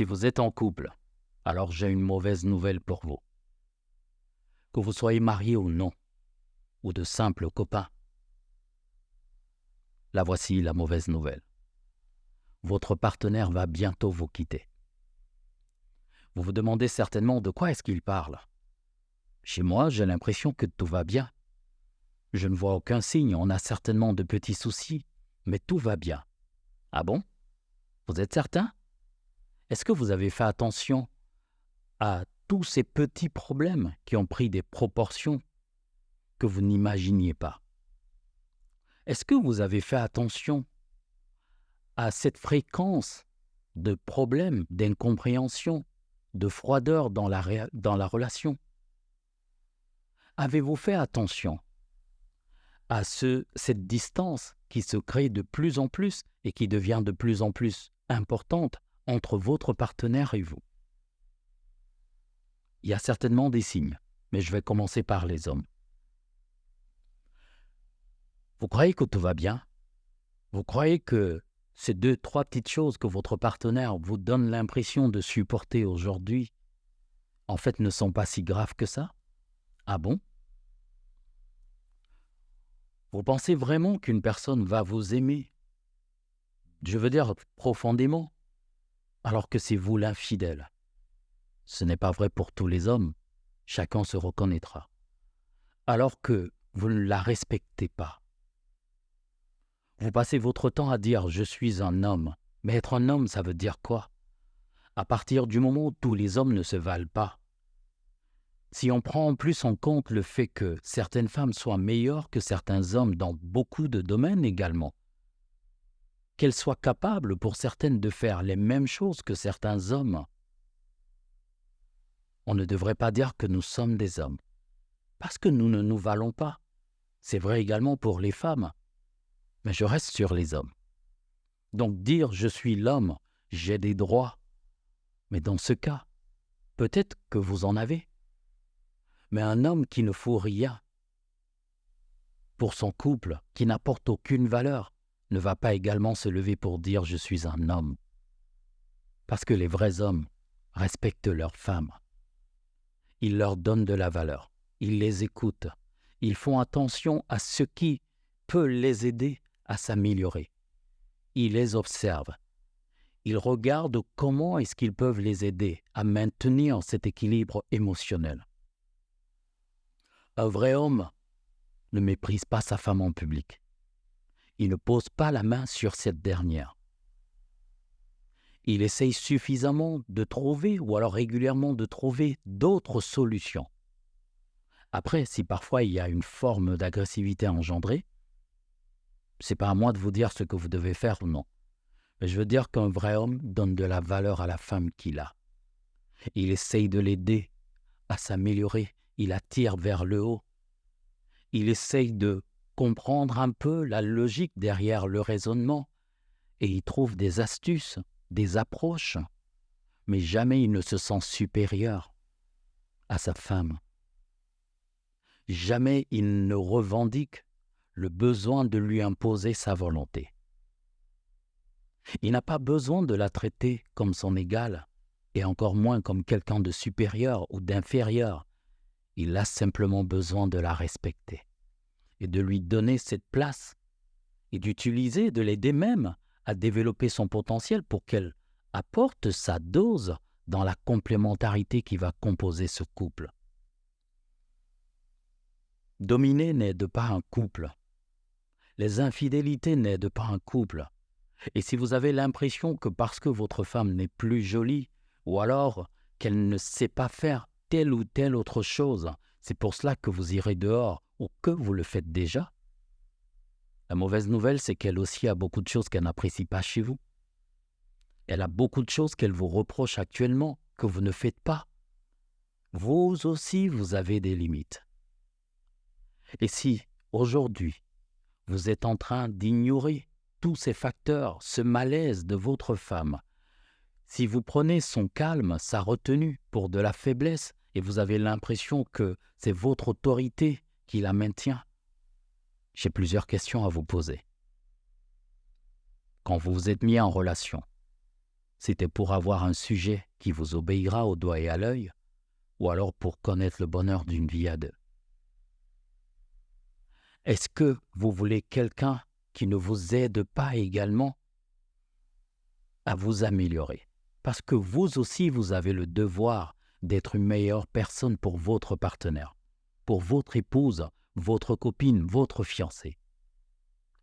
Si vous êtes en couple, alors j'ai une mauvaise nouvelle pour vous. Que vous soyez marié ou non, ou de simples copains, la voici la mauvaise nouvelle. Votre partenaire va bientôt vous quitter. Vous vous demandez certainement de quoi est-ce qu'il parle. Chez moi, j'ai l'impression que tout va bien. Je ne vois aucun signe, on a certainement de petits soucis, mais tout va bien. Ah bon? Vous êtes certain? Est-ce que vous avez fait attention à tous ces petits problèmes qui ont pris des proportions que vous n'imaginiez pas? Est-ce que vous avez fait attention à cette fréquence de problèmes, d'incompréhension, de froideur dans la relation? Avez-vous fait attention à cette distance qui se crée de plus en plus et qui devient de plus en plus importante entre votre partenaire et vous? Il y a certainement des signes, mais je vais commencer par les hommes. Vous croyez que tout va bien? Vous croyez que ces 2, 3 petites choses que votre partenaire vous donne l'impression de supporter aujourd'hui, en fait, ne sont pas si graves que ça? Ah bon? Vous pensez vraiment qu'une personne va vous aimer, je veux dire profondément, alors que c'est vous l'infidèle? Ce n'est pas vrai pour tous les hommes, chacun se reconnaîtra. Alors que vous ne la respectez pas. Vous passez votre temps à dire « je suis un homme ». Mais être un homme, ça veut dire quoi? À partir du moment où tous les hommes ne se valent pas, si on prend en plus en compte le fait que certaines femmes soient meilleures que certains hommes dans beaucoup de domaines également, qu'elles soient capables pour certaines de faire les mêmes choses que certains hommes, on ne devrait pas dire que nous sommes des hommes, parce que nous ne nous valons pas. C'est vrai également pour les femmes, mais je reste sur les hommes. Donc dire « je suis l'homme, j'ai des droits », mais dans ce cas, peut-être que vous en avez. Mais un homme qui ne fout rien pour son couple, qui n'apporte aucune valeur, ne va pas également se lever pour dire « je suis un homme ». Parce que les vrais hommes respectent leurs femmes. Ils leur donnent de la valeur. Ils les écoutent. Ils font attention à ce qui peut les aider à s'améliorer. Ils les observent. Ils regardent comment est-ce qu'ils peuvent les aider à maintenir cet équilibre émotionnel. Un vrai homme ne méprise pas sa femme en public. Il ne pose pas la main sur cette dernière. Il essaye suffisamment de trouver, ou alors régulièrement de trouver d'autres solutions. Après, si parfois il y a une forme d'agressivité engendrée, c'est pas à moi de vous dire ce que vous devez faire ou non. Mais je veux dire qu'un vrai homme donne de la valeur à la femme qu'il a. Il essaye de l'aider à s'améliorer. Il attire vers le haut. Il essaye de comprendre un peu la logique derrière le raisonnement et il trouve des astuces, des approches, mais jamais il ne se sent supérieur à sa femme. Jamais il ne revendique le besoin de lui imposer sa volonté. Il n'a pas besoin de la traiter comme son égale et encore moins comme quelqu'un de supérieur ou d'inférieur. Il a simplement besoin de la respecter et de lui donner cette place et d'utiliser, de l'aider même à développer son potentiel pour qu'elle apporte sa dose dans la complémentarité qui va composer ce couple. Dominer n'aide pas un couple. Les infidélités n'aident pas un couple. Et si vous avez l'impression que parce que votre femme n'est plus jolie, ou alors qu'elle ne sait pas faire telle ou telle autre chose, c'est pour cela que vous irez dehors ou que vous le faites déjà, la mauvaise nouvelle, c'est qu'elle aussi a beaucoup de choses qu'elle n'apprécie pas chez vous. Elle a beaucoup de choses qu'elle vous reproche actuellement, que vous ne faites pas. Vous aussi, vous avez des limites. Et si, aujourd'hui, vous êtes en train d'ignorer tous ces facteurs, ce malaise de votre femme, si vous prenez son calme, sa retenue pour de la faiblesse et vous avez l'impression que c'est votre autorité qui la maintient, j'ai plusieurs questions à vous poser. Quand vous vous êtes mis en relation, C'était pour avoir un sujet qui vous obéira au doigt et à l'œil, ou alors pour connaître le bonheur d'une vie à deux? Est-ce que vous voulez quelqu'un qui ne vous aide pas également à vous améliorer? Parce que vous aussi, vous avez le devoir d'être une meilleure personne pour votre partenaire, pour votre épouse, votre copine, votre fiancé.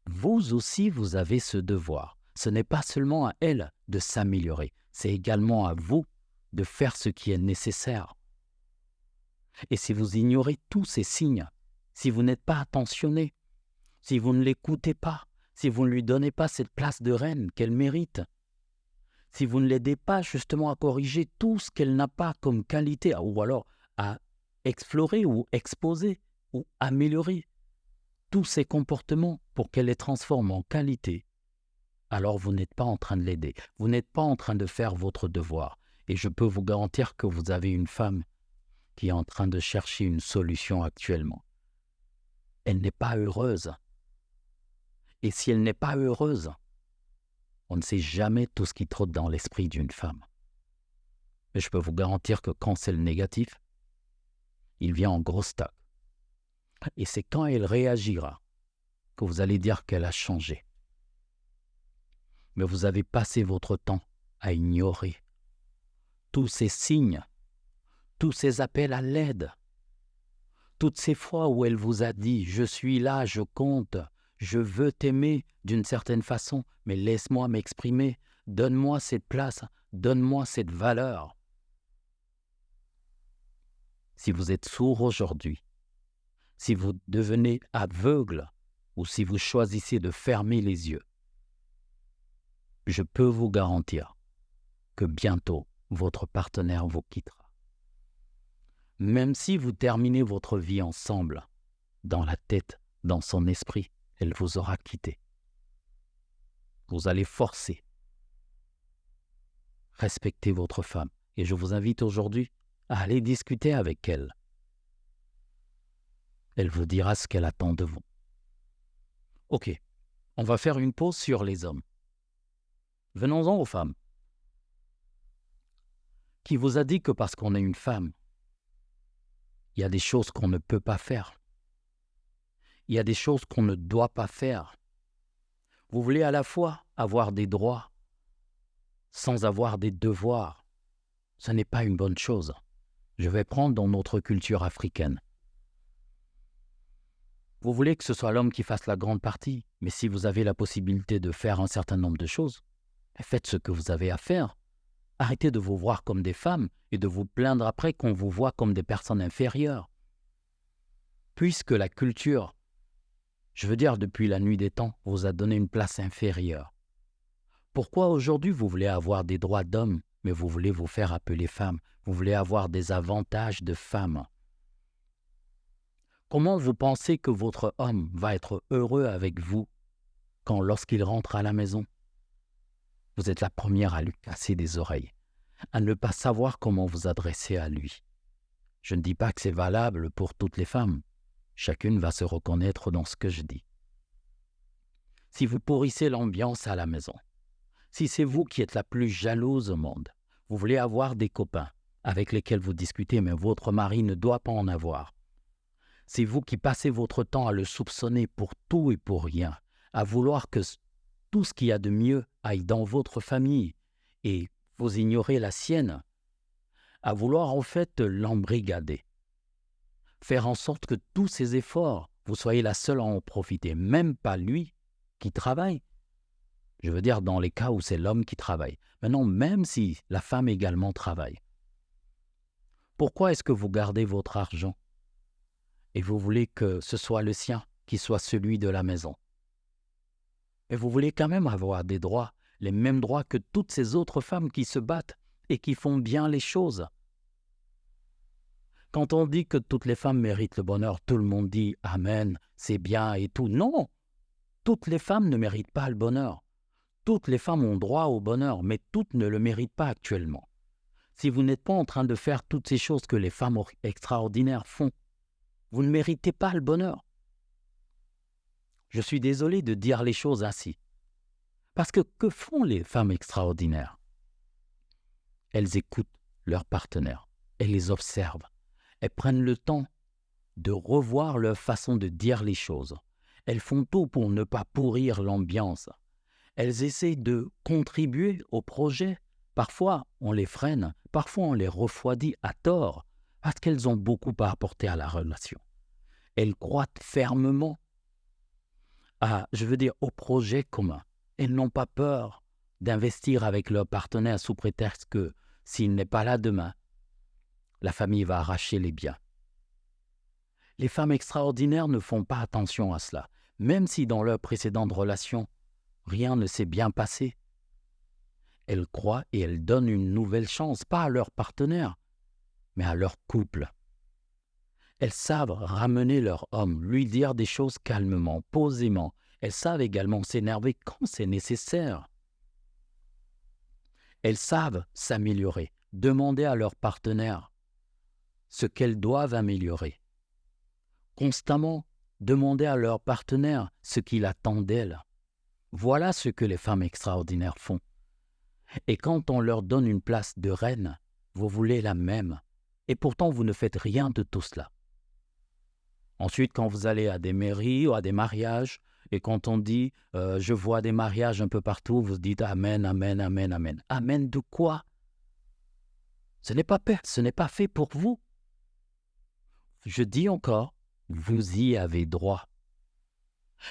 Vous aussi, vous avez ce devoir. Ce n'est pas seulement à elle de s'améliorer, c'est également à vous de faire ce qui est nécessaire. Et si vous ignorez tous ces signes, si vous n'êtes pas attentionné, si vous ne l'écoutez pas, si vous ne lui donnez pas cette place de reine qu'elle mérite, si vous ne l'aidez pas justement à corriger tout ce qu'elle n'a pas comme qualité, ou alors à explorer ou exposer ou améliorer tous ses comportements pour qu'elle les transforme en qualité, alors vous n'êtes pas en train de l'aider. Vous n'êtes pas en train de faire votre devoir. Et je peux vous garantir que vous avez une femme qui est en train de chercher une solution actuellement. Elle n'est pas heureuse. Et si elle n'est pas heureuse, on ne sait jamais tout ce qui trotte dans l'esprit d'une femme. Mais je peux vous garantir que quand c'est le négatif, il vient en gros stock. Et c'est quand elle réagira que vous allez dire qu'elle a changé. Mais vous avez passé votre temps à ignorer tous ces signes, tous ces appels à l'aide, toutes ces fois où elle vous a dit « je suis là, je compte, je veux t'aimer d'une certaine façon, mais laisse-moi m'exprimer, donne-moi cette place, donne-moi cette valeur ». Si vous êtes sourd aujourd'hui, si vous devenez aveugle ou si vous choisissez de fermer les yeux, je peux vous garantir que bientôt votre partenaire vous quittera. Même si vous terminez votre vie ensemble, dans la tête, dans son esprit, elle vous aura quitté. Vous allez forcer. Respectez votre femme. Et je vous invite aujourd'hui à aller discuter avec elle. Elle vous dira ce qu'elle attend de vous. Ok, on va faire une pause sur les hommes. Venons-en aux femmes. Qui vous a dit que parce qu'on est une femme, il y a des choses qu'on ne peut pas faire. Il y a des choses qu'on ne doit pas faire. Vous voulez à la fois avoir des droits sans avoir des devoirs. Ce n'est pas une bonne chose. Je vais prendre dans notre culture africaine. Vous voulez que ce soit l'homme qui fasse la grande partie, mais si vous avez la possibilité de faire un certain nombre de choses, faites ce que vous avez à faire. Arrêtez de vous voir comme des femmes et de vous plaindre après qu'on vous voit comme des personnes inférieures. Puisque la culture, je veux dire depuis la nuit des temps, vous a donné une place inférieure. Pourquoi aujourd'hui vous voulez avoir des droits d'homme, mais vous voulez vous faire appeler femme? Vous voulez avoir des avantages de femme? Comment vous pensez que votre homme va être heureux avec vous quand lorsqu'il rentre à la maison, vous êtes la première à lui casser des oreilles, à ne pas savoir comment vous adresser à lui? Je ne dis pas que c'est valable pour toutes les femmes. Chacune va se reconnaître dans ce que je dis. Si vous pourrissez l'ambiance à la maison, si c'est vous qui êtes la plus jalouse au monde, vous voulez avoir des copains avec lesquels vous discutez, mais votre mari ne doit pas en avoir. C'est vous qui passez votre temps à le soupçonner pour tout et pour rien, à vouloir que tout ce qu'il y a de mieux aille dans votre famille et vous ignorez la sienne, à vouloir en fait l'embrigader. Faire en sorte que tous ces efforts, vous soyez la seule à en profiter, même pas lui qui travaille. Je veux dire dans les cas où c'est l'homme qui travaille. Maintenant, même si la femme également travaille, pourquoi est-ce que vous gardez votre argent et vous voulez que ce soit le sien qui soit celui de la maison? Et vous voulez quand même avoir des droits, les mêmes droits que toutes ces autres femmes qui se battent et qui font bien les choses. Quand on dit que toutes les femmes méritent le bonheur, tout le monde dit « Amen, c'est bien et tout ». Non, toutes les femmes ne méritent pas le bonheur. Toutes les femmes ont droit au bonheur, mais toutes ne le méritent pas actuellement. Si vous n'êtes pas en train de faire toutes ces choses que les femmes extraordinaires font, vous ne méritez pas le bonheur. Je suis désolé de dire les choses ainsi. Parce que font les femmes extraordinaires? elles écoutent leur partenaire, elles les observent, elles prennent le temps de revoir leur façon de dire les choses. Elles font tout pour ne pas pourrir l'ambiance. Elles essaient de contribuer au projet. Parfois, on les freine, parfois on les refroidit à tort, parce qu'elles ont beaucoup à apporter à la relation. Elles croient fermement au projet commun. Elles n'ont pas peur d'investir avec leur partenaire sous prétexte que s'il n'est pas là demain, la famille va arracher les biens. Les femmes extraordinaires ne font pas attention à cela, même si dans leur précédente relation, rien ne s'est bien passé. Elles croient et elles donnent une nouvelle chance, pas à leur partenaire, mais à leur couple. Elles savent ramener leur homme, lui dire des choses calmement, posément. Elles savent également s'énerver quand c'est nécessaire. Elles savent s'améliorer, demander à leur partenaire ce qu'elles doivent améliorer. Constamment demander à leur partenaire ce qu'il attend d'elles. Voilà ce que les femmes extraordinaires font. Et quand on leur donne une place de reine, vous voulez la même. Et pourtant, vous ne faites rien de tout cela. Ensuite, quand vous allez à des mairies ou à des mariages, et quand on dit « je vois des mariages un peu partout », vous dites « Amen, Amen, Amen, Amen ». Amen de quoi? Ce n'est pas fait pour vous. Je dis encore, vous y avez droit.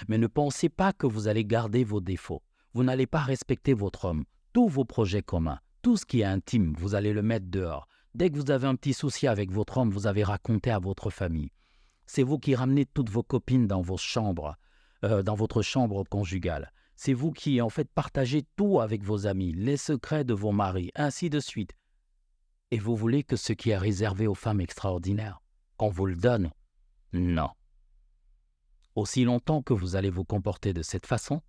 Mais ne pensez pas que vous allez garder vos défauts. Vous n'allez pas respecter votre homme. Tous vos projets communs, tout ce qui est intime, vous allez le mettre dehors. Dès que vous avez un petit souci avec votre homme, vous avez raconté à votre famille. C'est vous qui ramenez toutes vos copines dans vos chambres, dans votre chambre conjugale. C'est vous qui, en fait, partagez tout avec vos amis, les secrets de vos maris, ainsi de suite. Et vous voulez que ce qui est réservé aux femmes extraordinaires, qu'on vous le donne? Non. Aussi longtemps que vous allez vous comporter de cette façon,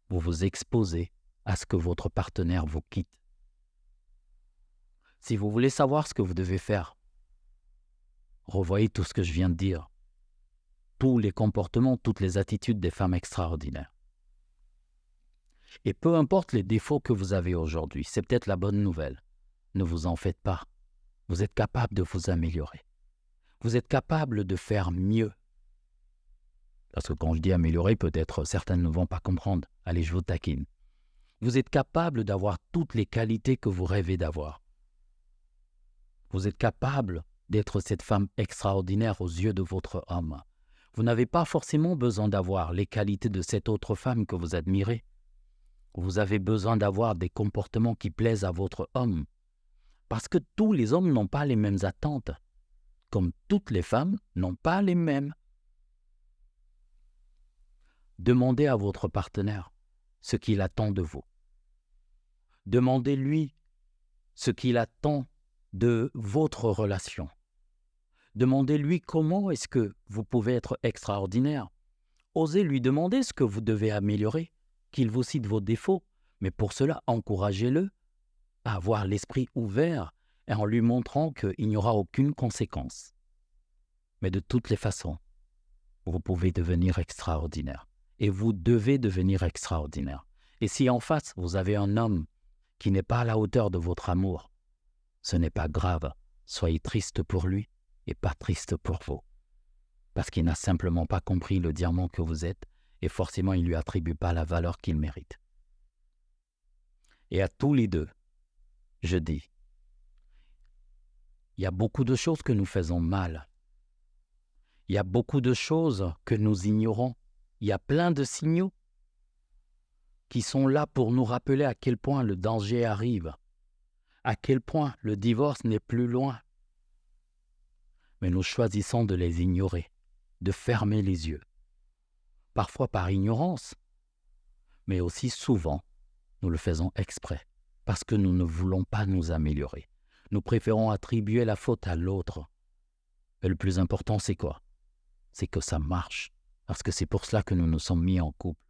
vous vous exposez à ce que votre partenaire vous quitte. Si vous voulez savoir ce que vous devez faire, revoyez tout ce que je viens de dire, tous les comportements, toutes les attitudes des femmes extraordinaires. Et peu importe les défauts que vous avez aujourd'hui, c'est peut-être la bonne nouvelle. Ne vous en faites pas. Vous êtes capable de vous améliorer. Vous êtes capable de faire mieux. Parce que quand je dis améliorer, peut-être certaines ne vont pas comprendre. Allez, je vous taquine. Vous êtes capable d'avoir toutes les qualités que vous rêvez d'avoir. Vous êtes capable d'être cette femme extraordinaire aux yeux de votre homme. Vous n'avez pas forcément besoin d'avoir les qualités de cette autre femme que vous admirez. Vous avez besoin d'avoir des comportements qui plaisent à votre homme. Parce que tous les hommes n'ont pas les mêmes attentes, comme toutes les femmes n'ont pas les mêmes. Demandez à votre partenaire ce qu'il attend de vous. Demandez-lui ce qu'il attend de votre relation. Demandez-lui comment est-ce que vous pouvez être extraordinaire. Osez lui demander ce que vous devez améliorer, qu'il vous cite vos défauts, mais pour cela, encouragez-le à avoir l'esprit ouvert et en lui montrant qu'il n'y aura aucune conséquence. Mais de toutes les façons, vous pouvez devenir extraordinaire. Et vous devez devenir extraordinaire. Et si en face, vous avez un homme qui n'est pas à la hauteur de votre amour, ce n'est pas grave. Soyez triste pour lui et pas triste pour vous. Parce qu'il n'a simplement pas compris le diamant que vous êtes et forcément il ne lui attribue pas la valeur qu'il mérite. Et à tous les deux, je dis, il y a beaucoup de choses que nous faisons mal. Il y a beaucoup de choses que nous ignorons. Il y a plein de signaux qui sont là pour nous rappeler à quel point le danger arrive, à quel point le divorce n'est plus loin. Mais nous choisissons de les ignorer, de fermer les yeux. Parfois par ignorance, mais aussi souvent, nous le faisons exprès, parce que nous ne voulons pas nous améliorer. Nous préférons attribuer la faute à l'autre. Et le plus important, c'est quoi? C'est que ça marche, parce que c'est pour cela que nous nous sommes mis en couple.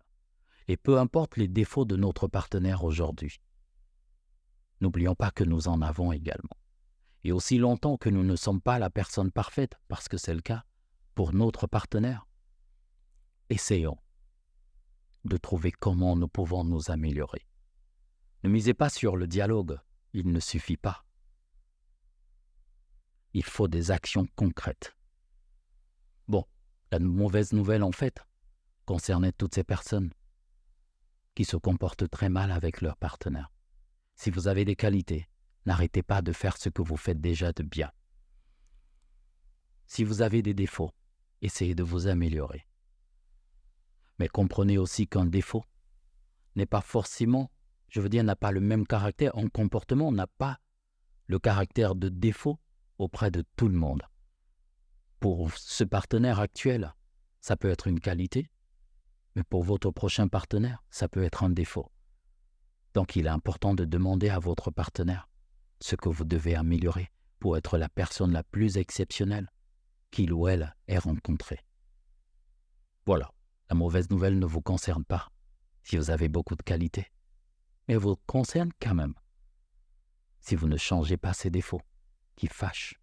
Et peu importe les défauts de notre partenaire aujourd'hui, n'oublions pas que nous en avons également. Et aussi longtemps que nous ne sommes pas la personne parfaite, parce que c'est le cas pour notre partenaire, essayons de trouver comment nous pouvons nous améliorer. Ne misez pas sur le dialogue, il ne suffit pas. Il faut des actions concrètes. Bon, la mauvaise nouvelle en fait concernait toutes ces personnes qui se comportent très mal avec leur partenaire. Si vous avez des qualités, n'arrêtez pas de faire ce que vous faites déjà de bien. Si vous avez des défauts, essayez de vous améliorer. Mais comprenez aussi qu'un défaut n'est pas forcément, n'a pas le même caractère. Un comportement n'a pas le caractère de défaut auprès de tout le monde. Pour ce partenaire actuel, ça peut être une qualité, mais pour votre prochain partenaire, ça peut être un défaut. Donc il est important de demander à votre partenaire ce que vous devez améliorer pour être la personne la plus exceptionnelle qu'il ou elle ait rencontrée. Voilà, la mauvaise nouvelle ne vous concerne pas si vous avez beaucoup de qualités, mais elle vous concerne quand même si vous ne changez pas ces défauts qui fâchent.